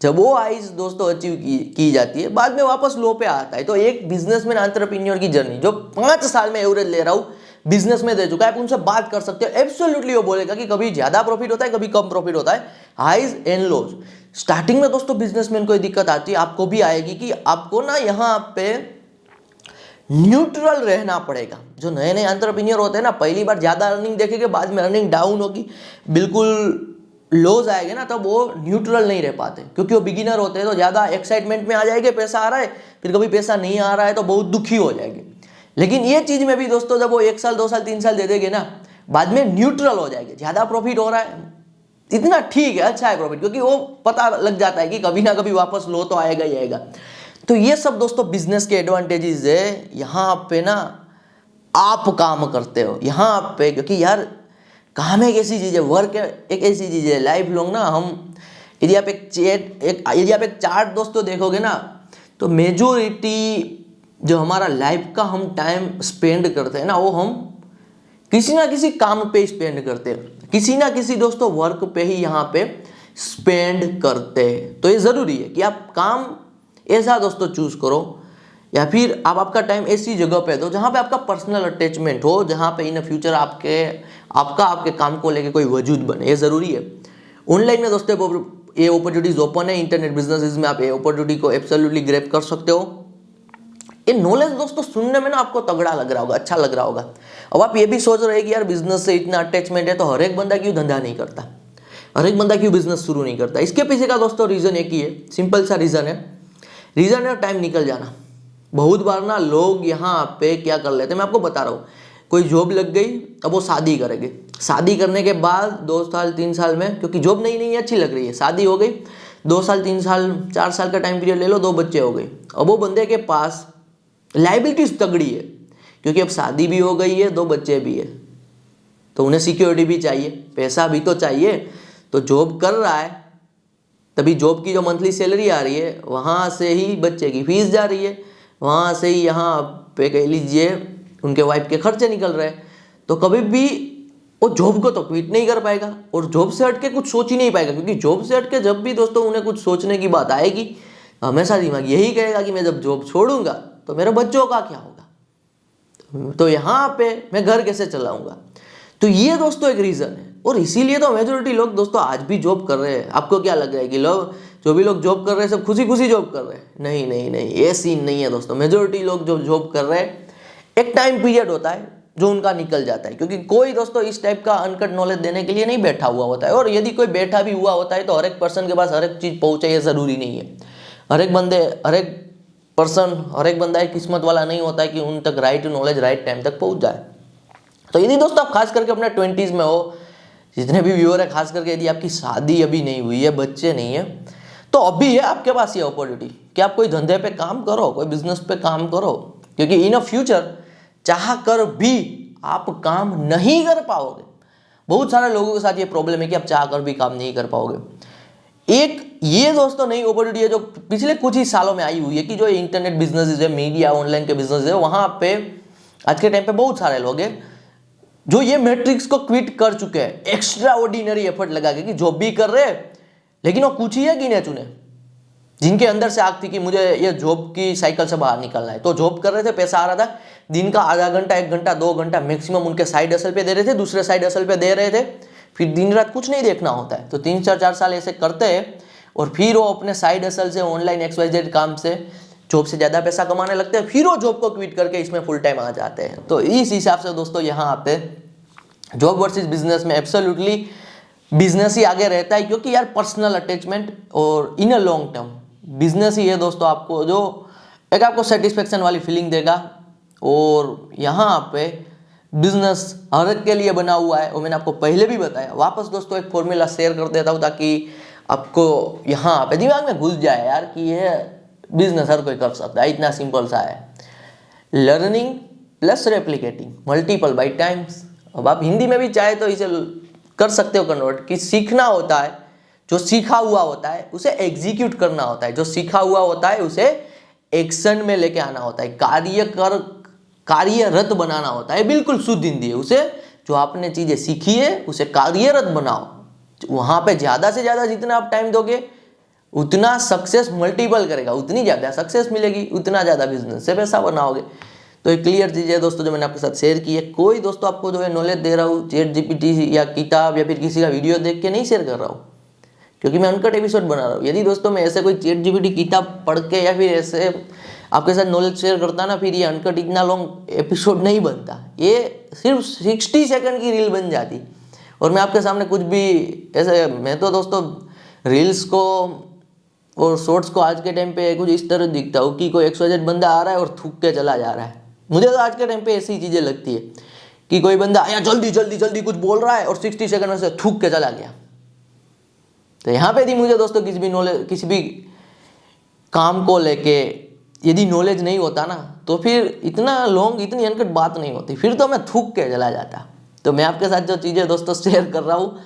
जब वो हाइज दोस्तों अचीव की जाती है, बाद में वापस लो पे आता है। तो एक बिजनेसमैन एंटरप्रेन्योर की जर्नी जो 5 साल में एवरेज ले रहा हूं बिजनेस में दे चुका है, आप उनसे बात कर सकते हो, एब्सोल्युटली वो बोलेगा कि कभी ज्यादा प्रॉफिट होता है, कभी कम प्रॉफिट होता है, हाइज एंड लोज। स्टार्टिंग में दोस्तों बिजनेसमैन को दिक्कत आती है, आपको भी आएगी कि आपको ना यहाँ पे न्यूट्रल रहना पड़ेगा। जो नए नए एंटरप्रेन्योर होते हैं ना, पहली बार ज्यादा अर्निंग देखेंगे, बाद में अर्निंग डाउन होगी, बिल्कुल लॉस आएगा ना, तब वो न्यूट्रल नहीं रह पाते, क्योंकि वो बिगिनर होते हैं, तो ज्यादा एक्साइटमेंट में आ जाएंगे, पैसा आ रहा है, फिर कभी पैसा नहीं आ रहा है तो बहुत दुखी हो जाएंगे। लेकिन ये चीज में भी दोस्तों जब वो 1 साल 2 साल 3 साल दे देंगे ना, बाद में न्यूट्रल हो जाएंगे। ज्यादा प्रॉफिट हो रहा है इतना ठीक है, अच्छा है प्रॉफिट, क्योंकि वो पता लग जाता है कि कभी ना कभी वापस लो तो आएगा ही आएगा। तो ये सब दोस्तों बिजनेस के एडवांटेजेस है। यहाँ पे ना आप काम करते हो यहाँ पे, क्योंकि यार काम एक ऐसी चीज है, वर्क एक ऐसी चीज है लाइफ लॉन्ग ना। हम यदि आप एक चार्ट दोस्तों देखोगे ना, तो मेजोरिटी जो हमारा लाइफ का हम टाइम स्पेंड करते हैं ना, वो हम किसी ना किसी काम पे स्पेंड करते हैं, किसी ना किसी दोस्तों वर्क पे ही यहाँ पे स्पेंड करते हैं। तो ये जरूरी है कि आप काम ऐसा दोस्तों चूज करो, या फिर आप आपका टाइम ऐसी जगह पे दो जहाँ पे आपका पर्सनल अटैचमेंट हो, जहाँ पे इन फ्यूचर आपके काम को लेके कोई वजूद बने, ये जरूरी है। ऑनलाइन में दोस्तों ये अपॉर्चुनिटीज ओपन है, इंटरनेट बिजनेस में आप ये अपॉर्चुनिटी को एब्सोल्युटली ग्रैब कर सकते हो। ये नॉलेज दोस्तों सुनने में ना आपको तगड़ा लग रहा होगा, अच्छा लग रहा होगा। अब आप ये भी सोच रहे हैं कि यार बिजनेस से इतना अटैचमेंट है, तो हर एक बंदा क्यों धंधा नहीं करता, हर एक बंदा क्यों बिजनेस शुरू नहीं करता। इसके पीछे का दोस्तों रीजन एक ही है, सिंपल सा रीजन है टाइम निकल जाना। बहुत बार ना लोग यहाँ पे क्या कर लेते हैं, मैं आपको बता रहा हूँ, कोई जॉब लग गई, अब वो शादी करेंगे, शादी करने के बाद 2 साल 3 साल में, क्योंकि जॉब नई अच्छी लग रही है, शादी हो गई, 2 साल 3 साल 4 साल का टाइम पीरियड ले लो, 2 बच्चे हो गए। अब वो बंदे के पास लाइबिलिटीज तगड़ी है, क्योंकि अब शादी भी हो गई है, 2 बच्चे भी है, तो उन्हें सिक्योरिटी भी चाहिए, पैसा भी तो चाहिए। तो जॉब कर रहा है, तभी जॉब की जो मंथली सैलरी आ रही है, वहाँ से ही बच्चे की फीस जा रही है, वहाँ से ही यहाँ पे कह लीजिए उनके वाइफ के खर्चे निकल रहे हैं। तो कभी भी वो जॉब को तो क्विट नहीं कर पाएगा, और जॉब से हट के कुछ सोच ही नहीं पाएगा, क्योंकि जॉब से हट के जब भी दोस्तों उन्हें कुछ सोचने की बात आएगी, हमेशा दिमाग यही कहेगा कि मैं जब जॉब छोड़ूंगा तो मेरे बच्चों का क्या होगा, तो यहाँ पे मैं घर कैसे चलाऊंगा। तो ये दोस्तों एक रीजन है, और इसीलिए तो मेजोरिटी लोग दोस्तों आज भी जॉब कर रहे हैं। आपको क्या लग रहा है कि लोग जो भी लोग जॉब कर रहे हैं सब खुशी खुशी जॉब कर रहे हैं, नहीं नहीं नहीं, ये सीन नहीं है दोस्तों। मेजोरिटी लोग जो जॉब कर रहे हैं एक टाइम पीरियड होता है जो उनका निकल जाता है, क्योंकि कोई दोस्तों इस टाइप का अनकट नॉलेज देने के लिए नहीं बैठा हुआ होता है। और यदि कोई बैठा भी हुआ होता है तो हर एक पर्सन के पास हर एक चीज़ पहुंचे ये ज़रूरी नहीं है। हर एक बंदा एक किस्मत वाला नहीं होता है कि उन तक राइट नॉलेज राइट टाइम तक पहुंच जाए। तो यदि दोस्तों आप खास करके अपने 20s में हो, जितने भी व्यूअर है, खास करके यदि आपकी शादी अभी नहीं हुई है, बच्चे नहीं है, तो अभी है आपके पास ये अपॉर्चुनिटी कि आप कोई धंधे पे काम करो, कोई बिजनेस पे काम करो, क्योंकि इन अ फ्यूचर चाह कर भी आप काम नहीं कर पाओगे। बहुत सारे लोगों के साथ ये प्रॉब्लम है कि आप चाह कर भी काम नहीं कर पाओगे। एक ये दोस्तों नई अपॉर्चुनिटी है जो पिछले कुछ ही सालों में आई हुई है कि जो इंटरनेट बिजनेस है, मीडिया ऑनलाइन के बिजनेस है, वहां पे आज के टाइम पे बहुत सारे लोग हैं जो ये मैट्रिक्स को क्विट कर चुके हैं, एक्स्ट्रा ऑर्डिनरी एफर्ट लगा के कि जॉब भी कर रहे हैं, लेकिन वो कुछ ही है गिने चुने जिनके अंदर से आग थी कि मुझे ये जॉब की साइकिल से बाहर निकलना है, तो जॉब कर रहे थे, पैसा आ रहा था, दिन का आधा घंटा 1 घंटा 2 घंटा मैक्सिमम उनके साइड हसल पे दे रहे थे, दूसरे साइड हसल पे दे रहे थे, फिर दिन रात कुछ नहीं देखना होता है। तो 3-4 साल ऐसे करते हैं और फिर वो अपने साइड हसल से ऑनलाइन XYZ काम से जॉब से ज़्यादा पैसा कमाने लगते हैं, फिर वो जॉब को क्विट करके इसमें फुल टाइम आ जाते हैं। तो इस हिसाब से दोस्तों यहाँ पे जॉब वर्सेस बिजनेस में एब्सोल्युटली बिजनेस ही आगे रहता है, क्योंकि यार पर्सनल अटैचमेंट और इन अ लॉन्ग टर्म बिजनेस ही है दोस्तों आपको जो एक आपको सेटिस्फेक्शन वाली फीलिंग देगा। और यहाँ पे बिजनेस हर एक के लिए बना हुआ है, और मैंने आपको पहले भी बताया, वापस दोस्तों एक फॉर्मूला शेयर कर देता हूँ ताकि आपको यहाँ पे दिमाग में घुस जाए यार कि ये बिजनेस हर कोई कर सकता है, इतना सिंपल सा है। Learning plus replicating multiple by times. अब आप हिंदी में भी चाहे तो इसे कर सकते हो कन्वर्ट, कि सीखना होता है, जो सीखा हुआ होता है उसे एग्जीक्यूट करना होता है, जो सीखा हुआ होता है उसे एक्शन में लेके आना होता है, कार्यरत बनाना होता है। बिल्कुल शुद्ध हिंदी है, उसे जो आपने चीजें सीखी है उसे कार्यरत बनाओ। वहां पे ज्यादा से ज्यादा जितना आप टाइम दोगे उतना सक्सेस मल्टीपल करेगा, उतनी ज्यादा सक्सेस मिलेगी, उतना ज्यादा बिजनेस से पैसा बनाओगे। तो एक क्लियर चीज है दोस्तों जो मैंने आपके साथ शेयर की है। कोई दोस्तों आपको जो है नॉलेज दे रहा हूँ ChatGPT या किताब या फिर किसी का वीडियो देख के नहीं शेयर कर रहा हूँ, क्योंकि मैं अनकट एपिसोड बना रहा हूँ। यदि दोस्तों मैं ऐसे कोई ChatGPT किताब पढ़ के या फिर ऐसे आपके साथ नॉलेज शेयर करता ना, फिर ये अनकट इतना लॉन्ग एपिसोड नहीं बनता, ये सिर्फ 60 सेकंड की रील बन जाती। और मैं आपके सामने कुछ भी ऐसे, मैं तो दोस्तों रील्स को और शॉर्ट्स को आज के टाइम पे कुछ इस तरह दिखता हूँ कि कोई XYZ बंदा आ रहा है और थूक के चला जा रहा है। मुझे तो आज के टाइम पे ऐसी चीज़ें लगती है कि कोई बंदा आया जल्दी जल्दी जल्दी कुछ बोल रहा है और 60 सेकंड में से थूक के चला गया। तो यहाँ पे भी मुझे दोस्तों किसी भी काम को लेके यदि नॉलेज नहीं होता ना, तो फिर इतना लॉन्ग इतनी अनकट बात नहीं होती, फिर तो मैं थूक के चला जाता। तो मैं आपके साथ जो चीज़ें दोस्तों शेयर कर रहा हूँ,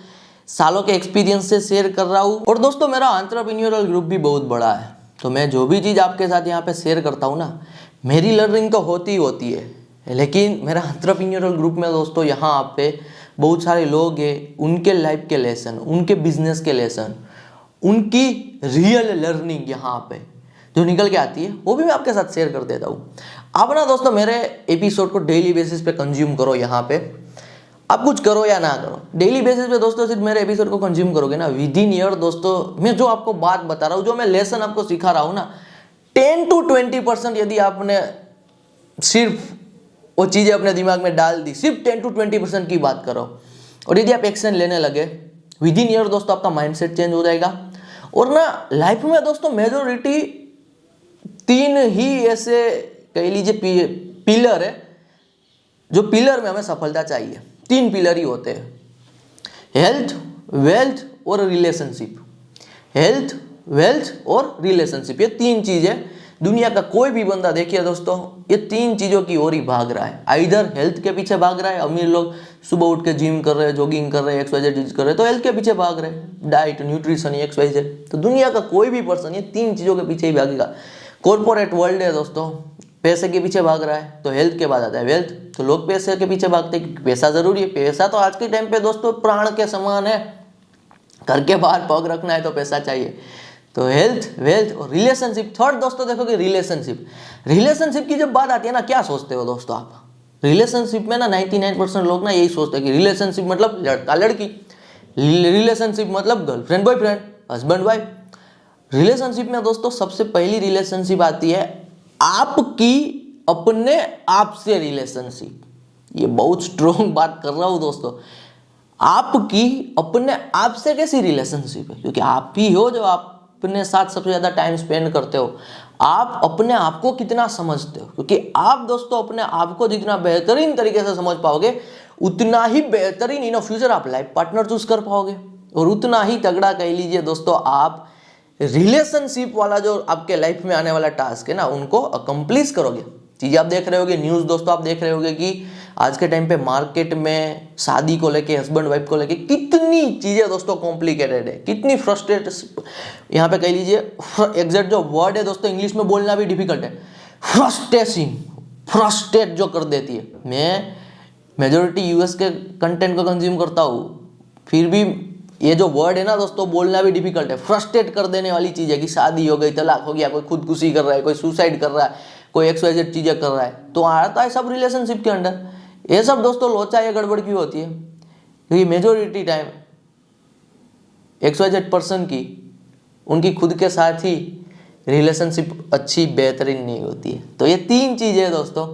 सालों के एक्सपीरियंस से शेयर कर रहा हूँ। और दोस्तों मेरा एंटरप्रेन्योरल ग्रुप भी बहुत बड़ा है, तो मैं जो भी चीज़ आपके साथ यहाँ पे शेयर करता हूँ ना, मेरी लर्निंग तो होती होती है, लेकिन मेरा एंटरप्रेन्योरल ग्रुप में दोस्तों यहाँ पे बहुत सारे लोग हैं, उनके लाइफ के लेसन, उनके बिजनेस के लेसन, उनकी रियल लर्निंग यहाँ पे जो निकल के आती है वो भी मैं आपके साथ शेयर कर देता हूँ। आप ना दोस्तों मेरे एपिसोड को डेली बेसिस पे कंज्यूम करो। यहाँ पे आप कुछ करो या ना करो, डेली बेसिस पे दोस्तों सिर्फ मेरे एपिसोड को कंज्यूम करोगे ना, विद इन ईयर दोस्तों मैं जो आपको बात बता रहा हूँ, जो मैं लेसन आपको सिखा रहा हूँ ना, 10 to 20% यदि आपने सिर्फ वो चीज़ें अपने दिमाग में डाल दी, सिर्फ 10 to 20% की बात करो, और यदि आप एक्शन लेने लगे, विद इन ईयर दोस्तों आपका माइंडसेट चेंज हो जाएगा। और ना लाइफ में दोस्तों मेजोरिटी 3 ही ऐसे कह लीजिए पिलर है, जो पिलर में हमें सफलता चाहिए। 3 पिलर ही होते हैं, हेल्थ, वेल्थ और रिलेशनशिप। हेल्थ, वेल्थ और रिलेशनशिप, ये 3 चीजें दुनिया का कोई भी बंदा देखिए दोस्तों, ये 3 चीजों की ओर ही भाग रहा है। आइदर हेल्थ के पीछे भाग रहा है, अमीर लोग सुबह उठ के जिम कर रहे हैं, जॉगिंग कर रहे हैं, XYZ चीज कर रहे हैं, तो हेल्थ के पीछे भाग रहे हैं, डाइट, न्यूट्रिशन, XYZ। तो दुनिया का कोई भी पर्सन ये 3 चीजों के पीछे ही भागेगा। कॉर्पोरेट वर्ल्ड है दोस्तों, पैसे के पीछे भाग रहा है, तो हेल्थ के बाद आता है वेल्थ। तो लोग पैसे के पीछे भागते हैं क्योंकि पैसा जरूरी है। पैसा तो आज के टाइम पे दोस्तों प्राण के समान है, घर के बाहर पग रखना है तो पैसा चाहिए। तो हेल्थ, वेल्थ और रिलेशनशिप। थर्ड दोस्तों देखोगे रिलेशनशिप। रिलेशनशिप की जब बात आती है ना, क्या सोचते हो दोस्तों आप? रिलेशनशिप में ना 99% लोग ना यही सोचते हैं कि रिलेशनशिप मतलब लड़का लड़की, रिलेशनशिप मतलब girlfriend boyfriend, husband wife. Relationship में दोस्तों सबसे पहली रिलेशनशिप आती है आपकी अपने आप से रिलेशनशिप। ये बहुत स्ट्रोंग बात कर रहा हूं दोस्तों, आपकी अपने आप से कैसी रिलेशनशिप है, क्योंकि आप ही हो जो अपने साथ सबसे ज्यादा टाइम स्पेंड करते हो। आप अपने आप को कितना समझते हो, क्योंकि आप दोस्तों अपने आप को जितना बेहतरीन तरीके से समझ पाओगे उतना ही बेहतरीन इन फ्यूचर आप लाइफ पार्टनर चूज कर पाओगे, और उतना ही तगड़ा कह लीजिए दोस्तों आप रिलेशनशिप वाला जो आपके लाइफ में आने वाला टास्क है ना उनको अकम्प्लिश करोगे। चीजें आप देख रहे होगे, न्यूज दोस्तों आप देख रहे होगे कि आज के टाइम पे मार्केट में शादी को लेके, हस्बैंड वाइफ को लेके कितनी चीजें दोस्तों कॉम्प्लिकेटेड है, कितनी फ्रस्ट्रेट, यहाँ पे कह लीजिए एग्जैक्ट जो वर्ड है दोस्तों इंग्लिश में बोलना भी डिफिकल्ट है, फ्रस्ट्रेट जो कर देती है। मैं मेजोरिटी यूएस के कंटेंट को कंज्यूम करता हूँ, फिर भी ये जो वर्ड है ना दोस्तों बोलना भी डिफिकल्ट है। फ्रस्ट्रेट कर देने वाली चीज है कि शादी हो गई, तलाक हो गया, कोई खुदकुशी कर रहा है, कोई सुसाइड कर रहा है, कोई XYZ चीजें कर रहा है, तो आता है सब रिलेशनशिप के अंडर। ये सब दोस्तों लोचा या गड़बड़ क्यों होती है, क्योंकि मेजोरिटी टाइम XYZ पर्सन की उनकी खुद के साथ ही रिलेशनशिप अच्छी बेहतरीन नहीं होती है। तो ये तीन चीजें दोस्तों,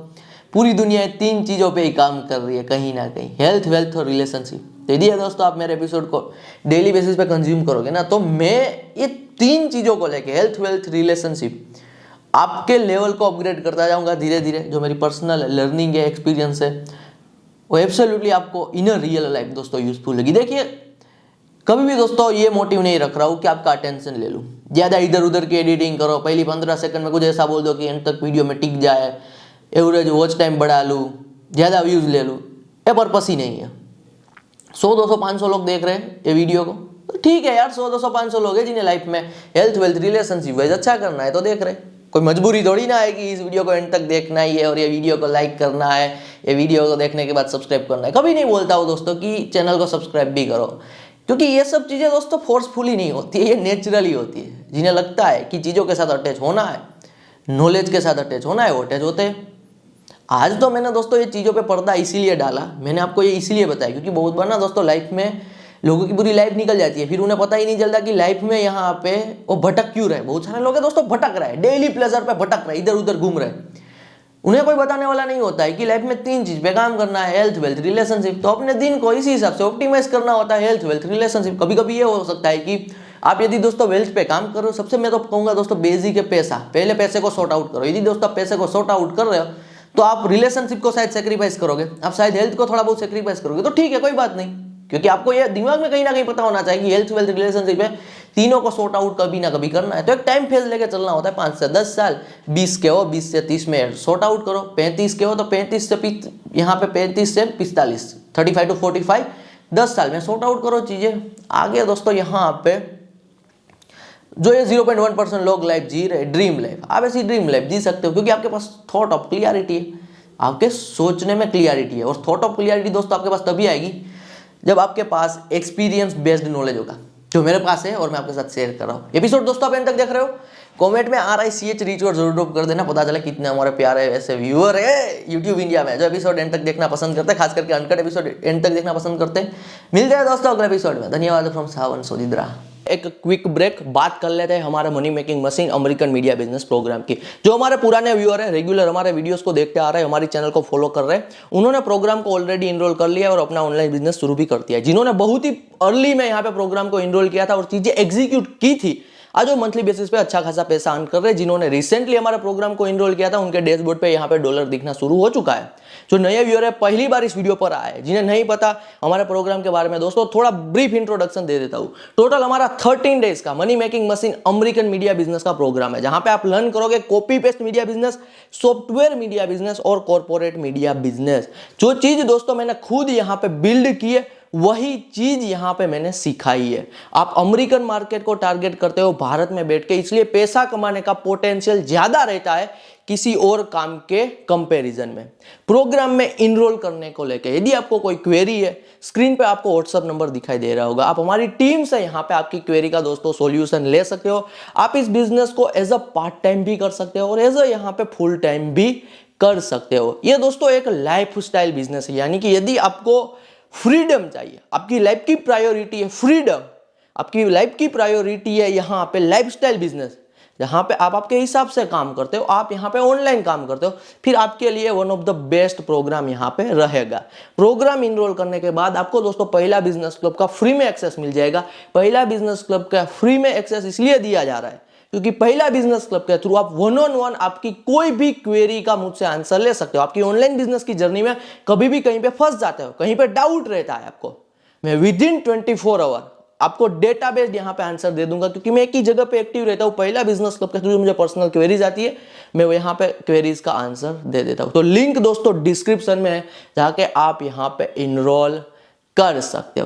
पूरी दुनिया तीन चीजों पे ही काम कर रही है कहीं ना कहीं, हेल्थ, वेल्थ और रिलेशनशिप। तो यदि दोस्तों आप मेरे एपिसोड को डेली बेसिस पे कंज्यूम करोगे ना, तो मैं ये तीन चीजों को लेके, हेल्थ, वेल्थ, रिलेशनशिप, आपके लेवल को अपग्रेड करता जाऊंगा धीरे धीरे। जो मेरी पर्सनल लर्निंग है, एक्सपीरियंस है, वो एब्सोल्युटली आपको इन रियल लाइफ दोस्तों यूजफुल लगी। देखिए कभी भी दोस्तों ये मोटिव नहीं रख रहा हूँ कि आपका अटेंशन ले लूँ, ज्यादा इधर उधर की एडिटिंग करो, पहली 15 सेकंड में कुछ ऐसा बोल दो कि एंड तक वीडियो में टिक जाए, एवरेज वॉच टाइम बढ़ा लूँ, ज्यादा व्यूज ले लूँ, ये पर्पस ही नहीं है। 100, 200, 500 लोग देख रहे हैं ये वीडियो को, तो ठीक है यार, 100, 200, 500 लोग हैं जिन्हें लाइफ में हेल्थ, वेल्थ, रिलेशनशिप वाइज अच्छा करना है तो देख रहे हैं। कोई मजबूरी थोड़ी ना है कि इस वीडियो को एंड तक देखना ही है और ये वीडियो को लाइक करना है, ये वीडियो को देखने के बाद सब्सक्राइब करना है। कभी नहीं बोलता हूँ दोस्तों कि चैनल को सब्सक्राइब भी करो, क्योंकि ये सब चीज़ें दोस्तों फोर्सफुली नहीं होती है, ये नेचुरली होती है। जिन्हें लगता है कि चीज़ों के साथ अटैच होना है, नॉलेज के साथ अटैच होना है, वो अटैच होते हैं। आज तो मैंने दोस्तों ये चीज़ों पे पर्दा इसीलिए डाला, मैंने आपको ये इसीलिए बताया क्योंकि बहुत बार ना दोस्तों लाइफ में लोगों की पूरी लाइफ निकल जाती है, फिर उन्हें पता ही नहीं चलता कि लाइफ में यहाँ पे वो भटक क्यों रहे। बहुत सारे लोग हैं दोस्तों भटक रहे हैं, डेली प्लेजर पे भटक रहे, इधर उधर घूम रहे हैं। उन्हें कोई बताने वाला नहीं होता है कि लाइफ में तीन चीज पे काम करना है, हेल्थ, वेल्थ, रिलेशनशिप। तो अपने दिन को इसी हिसाब से ऑप्टिमाइज करना होता है, हेल्थ, वेल्थ, रिलेशनशिप। कभी कभी ये हो सकता है कि आप यदि दोस्तों वेल्थ पे काम कर रहे हो, सबसे मैं तो कहूंगा दोस्तों बेसिक है पैसा, पहले पैसे को सॉर्ट आउट करो। यदि दोस्तों पैसे को सॉर्ट आउट कर रहे हो तो आप रिलेशनशिप को शायद सेक्रीफाइस करोगे, आप शायद हेल्थ को थोड़ा बहुत सेक्रीफाइस करोगे, तो ठीक है कोई बात नहीं, क्योंकि आपको ये दिमाग में कहीं ना कहीं पता होना चाहिए कि हेल्थ, वेल्थ, रिलेशनशिप है, तीनों को सॉर्ट आउट कभी ना कभी करना है। तो एक टाइम फेज लेके चलना होता है, 5 से 10 साल, 20 के हो 20 से 30 में सॉर्ट आउट करो, 35 के हो तो 35 से यहाँ पे 35 से 45, 35 to 45, 10 साल में सॉर्ट आउट करो चीजें। आगे दोस्तों यहाँ पे जो ये 0.1% लोग लाइफ जी रहे, ड्रीम लाइफ, आप ऐसी ड्रीम लाइफ जी सकते हो क्योंकि आपके पास थॉट ऑफ क्लियरिटी है, आपके सोचने में क्लियरिटी है। और थॉट ऑफ क्लियरिटी दोस्तों आपके पास तभी आएगी जब आपके पास एक्सपीरियंस बेस्ड नॉलेज होगा, जो मेरे पास है और मैं आपके साथ शेयर कर रहा हूँ। एपिसोड दोस्तों आप एंड तक देख रहे हो, कमेंट में RICH रीच और जरूर ड्रॉप कर देना, पता चला कितने हमारे प्यारे ऐसे व्यूअर है यूट्यूब इंडिया में जो एपिसोड एंड तक देखना पसंद करते हैं, खास करके अनकट एपिसोड एंड तक देखना पसंद करते हैं। मिलते हैं दोस्तों अगले एपिसोड में। धन्यवाद फ्रॉम सावन सोजिद्रा। एक क्विक ब्रेक, बात कर लेते हैं हमारे money making machine American media business program की। जो हमारे पुराने व्यूअर है, रेगुलर हमारे वीडियोस को देखते आ रहे हैं, हमारे चैनल को फॉलो कर रहे हैं, उन्होंने प्रोग्राम को ऑलरेडी इनरोल कर लिया और अपना ऑनलाइन बिजनेस शुरू भी कर दिया है। जिन्होंने बहुत ही अर्ली में यहाँ पे प्रोग्राम को इनरोल किया था और चीजें एग्जीक्यूट की थी, आज वो मंथली बेसिस पे अच्छा खासा पैसा अर्न कर रहे हैं। जिन्होंने रिसेंटली हमारे प्रोग्राम को इनरोल किया था उनके डैशबोर्ड पे यहाँ पे डॉलर दिखना शुरू हो चुका है। जो नए व्यूअर है पहली बार इस वीडियो पर आए, जिन्हें नहीं पता हमारे प्रोग्राम के बारे में, दोस्तों थोड़ा ब्रीफ इंट्रोडक्शन दे देता हूँ। टोटल हमारा 13 डेज का money making machine American media business का प्रोग्राम है, जहां पे आप लर्न करोगे copy paste media business, software media business और कॉर्पोरेट मीडिया बिजनेस। जो चीज दोस्तों मैंने खुद यहाँ पे बिल्ड की है वही चीज यहां पे मैंने सिखाई है। आप अमेरिकन मार्केट को टारगेट करते हो भारत में बैठ के, इसलिए पैसा कमाने का पोटेंशियल ज्यादा रहता है किसी और काम के कंपैरिजन में। प्रोग्राम में इनरोल करने को लेकर यदि आपको कोई क्वेरी है, स्क्रीन पे आपको व्हाट्सएप नंबर दिखाई दे रहा होगा, आप हमारी टीम से यहाँ पे आपकी क्वेरी का दोस्तों सॉल्यूशन ले सकते हो। आप इस बिजनेस को एज अ पार्ट टाइम भी कर सकते हो और एज अ यहाँ पे फुल टाइम भी कर सकते हो। ये दोस्तों एक लाइफ स्टाइल बिजनेस है, यानी कि यदि आपको फ्रीडम चाहिए, आपकी लाइफ की प्रायोरिटी है फ्रीडम, आपकी लाइफ की प्रायोरिटी है यहाँ पे लाइफस्टाइल बिजनेस, जहाँ पे आप आपके हिसाब से काम करते हो, आप यहाँ पे ऑनलाइन काम करते हो, फिर आपके लिए one of the best program यहाँ पे रहेगा। प्रोग्राम इनरोल करने के बाद आपको दोस्तों पहिला बिजनेस क्लब का फ्री में एक्सेस मिल जाएगा। पहिला बिजनेस क्लब का फ्री में एक्सेस इसलिए दिया जा रहा है क्योंकि पहिला बिजनेस क्लब के थ्रू आप 1-on-1 आपकी कोई भी क्वेरी का मुझसे आंसर ले सकते हो। आपकी ऑनलाइन बिजनेस की जर्नी में कभी भी कहीं पे फंस जाते हो, कहीं पे डाउट रहता है आपको, मैं विदिन 24 आवर आपको डेटाबेस यहाँ पे आंसर दे दूंगा, क्योंकि मैं एक ही जगह पे एक्टिव रहता हूँ। पहिला बिजनेस क्लब के थ्रू मुझे पर्सनल क्वेरीज आती है, मैं यहाँ पे क्वेरीज का आंसर दे देता हूँ। तो लिंक दोस्तों डिस्क्रिप्शन में है, जाके आप यहाँ पे इनरोल कर सकते हो।